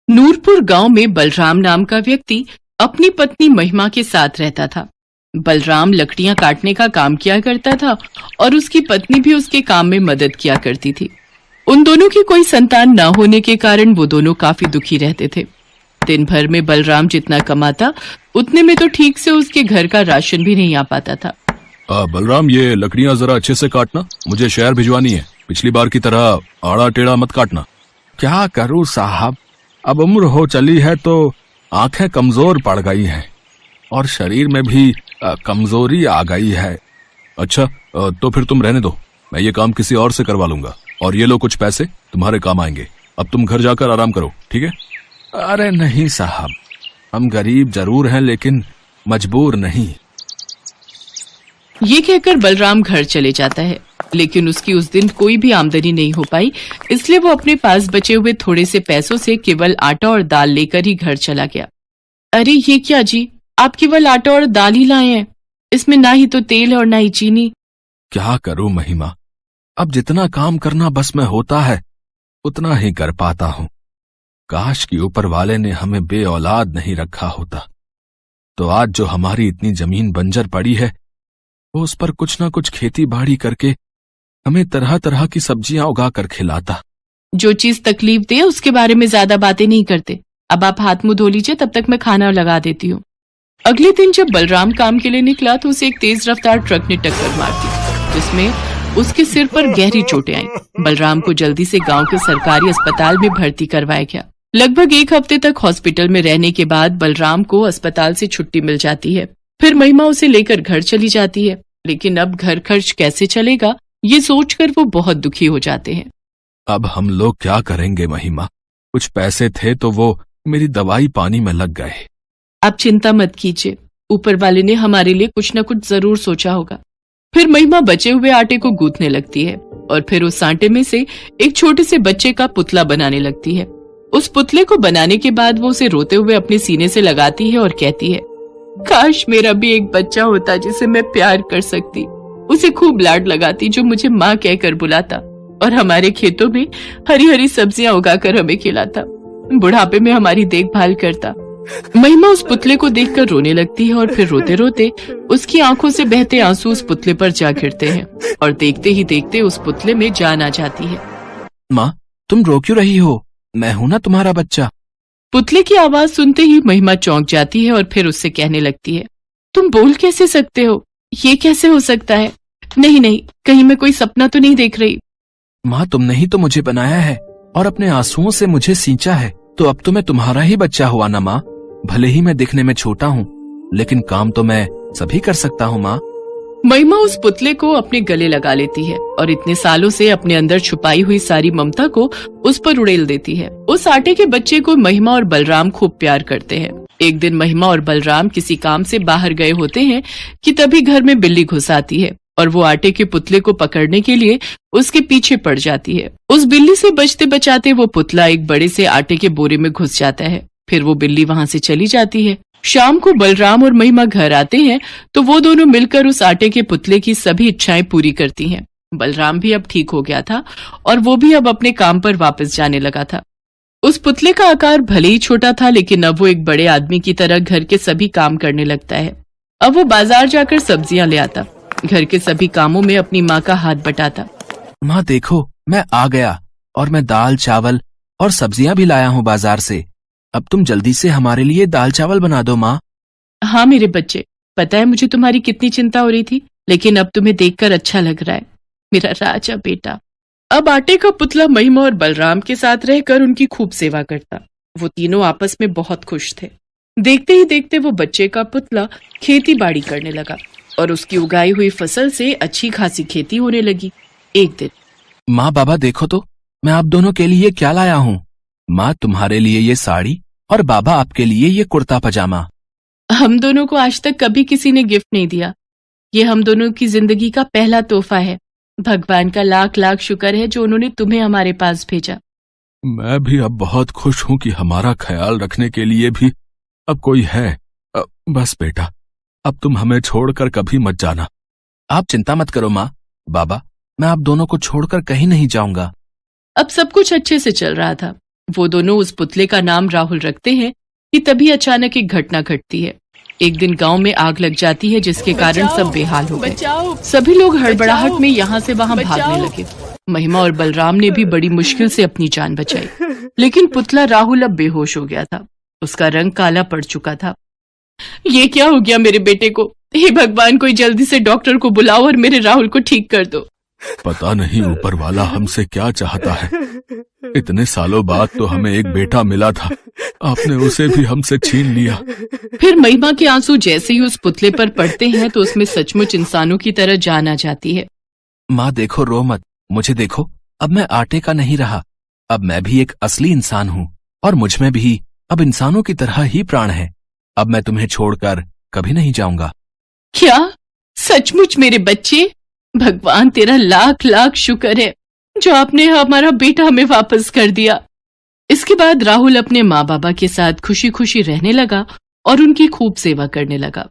नूरपुर गांव में बलराम नाम का व्यक्ति अपनी पत्नी महिमा के साथ रहता था। बलराम लकड़ियां काटने का काम किया करता था और उसकी पत्नी भी उसके काम में मदद किया करती थी। उन दोनों की कोई संतान न होने के कारण वो दोनों काफी दुखी रहते थे। दिन भर में बलराम जितना कमाता उतने में तो ठीक से उसके घर का राशन भी नहीं आ पाता था। बलराम, ये लकड़ियां जरा अच्छे से काटना, मुझे शहर भिजवानी है। पिछली बार की तरह आड़ा टेढ़ा मत काटना। क्या करूं साहब, अब उम्र हो चली है तो आंखें कमजोर पड़ गई हैं और शरीर में भी कमजोरी आ गई है। अच्छा, तो फिर तुम रहने दो, मैं ये काम किसी और से करवा लूंगा और ये लो कुछ पैसे, तुम्हारे काम आएंगे। अब तुम घर जाकर आराम करो, ठीक है? अरे नहीं साहब, हम गरीब जरूर हैं लेकिन मजबूर नहीं। ये कहकर बलराम घर चले जाता है, लेकिन उसकी उस दिन कोई भी आमदनी नहीं हो पाई, इसलिए वो अपने पास बचे हुए थोड़े से पैसों से केवल आटा और दाल लेकर ही घर चला गया। अरे ये क्या जी, आप केवल आटा और दाल ही लाए हैं? इसमें ना ही तो तेल है और ना ही चीनी। क्या करूं महिमा, अब जितना काम करना बस में होता है उतना ही कर पाता हूं। काश कि ऊपर वाले ने हमें बे औलाद नहीं रखा होता, तो आज जो हमारी इतनी जमीन बंजर पड़ी है वो उस पर कुछ ना कुछ खेती बाड़ी करके हमें तरह तरह की सब्जियां उगा कर खिलाता। जो चीज तकलीफ दे उसके बारे में ज्यादा बातें नहीं करते। अब आप हाथ मुंह धो लीजिए, तब तक मैं खाना लगा देती हूँ। अगले दिन जब बलराम काम के लिए निकला तो उसे एक तेज रफ्तार ट्रक ने टक्कर मार दी, जिसमें उसके सिर पर गहरी चोटें आईं। बलराम को जल्दी से गांव के सरकारी अस्पताल में भर्ती करवाया गया। लगभग एक हफ्ते तक हॉस्पिटल में रहने के बाद बलराम को अस्पताल से छुट्टी मिल जाती है। फिर महिमा उसे लेकर घर चली जाती है, लेकिन अब घर खर्च कैसे चलेगा ये सोचकर वो बहुत दुखी हो जाते हैं। अब हम लोग क्या करेंगे महिमा, कुछ पैसे थे तो वो मेरी दवाई पानी में लग गए। आप चिंता मत कीजिए, ऊपर वाले ने हमारे लिए कुछ न कुछ जरूर सोचा होगा। फिर महिमा बचे हुए आटे को गूंथने लगती है और फिर उस आटे में से एक छोटे से बच्चे का पुतला बनाने लगती है। उस पुतले को बनाने के बाद वो उसे रोते हुए अपने सीने से लगाती है और कहती है, काश मेरा भी एक बच्चा होता जिसे मैं प्यार कर सकती, उसे खूब लाड लगाती, जो मुझे माँ कहकर बुलाता और हमारे खेतों में हरी हरी सब्जियां उगाकर हमें खिलाता, बुढ़ापे में हमारी देखभाल करता। महिमा उस पुतले को देखकर रोने लगती है और फिर रोते रोते उसकी आंखों से बहते आंसू उस पुतले पर जा गिरते हैं और देखते ही देखते उस पुतले में जान आ जाती है। माँ, तुम रो क्यों रही हो? मैं हूं ना तुम्हारा बच्चा। पुतले की आवाज सुनते ही महिमा चौंक जाती है और फिर उससे कहने लगती है, तुम बोल कैसे सकते हो? ये कैसे हो सकता है? नहीं नहीं, कहीं मैं कोई सपना तो नहीं देख रही। माँ, तुमने ही तो मुझे बनाया है और अपने आंसुओं से मुझे सींचा है, तो अब तो मैं तुम्हारा ही बच्चा हुआ ना माँ। भले ही मैं दिखने में छोटा हूँ, लेकिन काम तो मैं सभी कर सकता हूँ माँ। महिमा उस पुतले को अपने गले लगा लेती है और इतने सालों से अपने अंदर छुपाई हुई सारी ममता को उस पर उड़ेल देती है। उस आटे के बच्चे को महिमा और बलराम खूब प्यार करते हैं। एक दिन महिमा और बलराम किसी काम से बाहर गए होते हैं कि तभी घर में बिल्ली घुस आती है और वो आटे के पुतले को पकड़ने के लिए उसके पीछे पड़ जाती है। उस बिल्ली से बचते बचाते वो पुतला एक बड़े से आटे के बोरे में घुस जाता है। फिर वो बिल्ली वहाँ से चली जाती है। शाम को बलराम और महिमा घर आते हैं तो वो दोनों मिलकर उस आटे के पुतले की सभी इच्छाएं पूरी करती हैं। बलराम भी अब ठीक हो गया था और वो भी अब अपने काम पर वापस जाने लगा था। उस पुतले का आकार भले ही छोटा था, लेकिन अब वो एक बड़े आदमी की तरह घर के सभी काम करने लगता है। अब वो बाजार जाकर सब्जियां ले आता, घर के सभी कामों में अपनी माँ का हाथ बटाता। माँ देखो, मैं आ गया और मैं दाल चावल और सब्जियां भी लाया हूँ बाजार से। अब तुम जल्दी से हमारे लिए दाल चावल बना दो माँ। हाँ मेरे बच्चे, पता है मुझे तुम्हारी कितनी चिंता हो रही थी, लेकिन अब तुम्हें देखकर अच्छा लग रहा है, मेरा राजा बेटा। अब आटे का पुतला महिमा और बलराम के साथ रहकर उनकी खूब सेवा करता। वो तीनों आपस में बहुत खुश थे। देखते ही देखते वो बच्चे का पुतला खेती बाड़ी करने लगा और उसकी उगाई हुई फसल से अच्छी खासी खेती होने लगी। एक दिन, माँ बाबा देखो तो मैं आप दोनों के लिए क्या लाया हूँ। माँ तुम्हारे लिए ये साड़ी और बाबा आपके लिए ये कुर्ता पजामा। हम दोनों को आज तक कभी किसी ने गिफ्ट नहीं दिया, ये हम दोनों की जिंदगी का पहला तोहफा है। भगवान का लाख लाख शुक्र है जो उन्होंने तुम्हें हमारे पास भेजा। मैं भी अब बहुत खुश हूँ कि हमारा ख्याल रखने के लिए भी अब कोई है। बस बेटा, अब तुम हमें छोड़कर कभी मत जाना। आप चिंता मत करो माँ बाबा, मैं आप दोनों को छोड़कर कहीं नहीं जाऊंगा। अब सब कुछ अच्छे से चल रहा था। वो दोनों उस पुतले का नाम राहुल रखते हैं कि तभी अचानक एक घटना घटती है। एक दिन गांव में आग लग जाती है जिसके कारण सब बेहाल हो गए। सभी लोग हड़बड़ाहट में यहाँ से वहाँ भागने लगे। महिमा और बलराम ने भी बड़ी मुश्किल से अपनी जान बचाई, लेकिन पुतला राहुल अब बेहोश हो गया था। उसका रंग काला पड़ चुका था। ये क्या हो गया मेरे बेटे को? हे भगवान, कोई जल्दी से डॉक्टर को बुलाओ और मेरे राहुल को ठीक कर दो। पता नहीं ऊपर वाला हमसे क्या चाहता है। इतने सालों बाद तो हमें एक बेटा मिला था, आपने उसे भी हमसे छीन लिया। फिर महिमा के आंसू जैसे ही उस पुतले पर पड़ते हैं तो उसमें सचमुच इंसानों की तरह जान आ जाती है। माँ देखो, रो मत, मुझे देखो, अब मैं आटे का नहीं रहा। अब मैं भी एक असली इंसान हूँ और मुझ में भी अब इंसानों की तरह ही प्राण है। अब मैं तुम्हें छोड़कर कभी नहीं जाऊंगा। क्या सचमुच मेरे बच्चे? भगवान तेरा लाख लाख शुक्र है जो आपने हमारा बेटा हमें वापस कर दिया। इसके बाद राहुल अपने माँ बाबा के साथ खुशी खुशी रहने लगा और उनकी खूब सेवा करने लगा।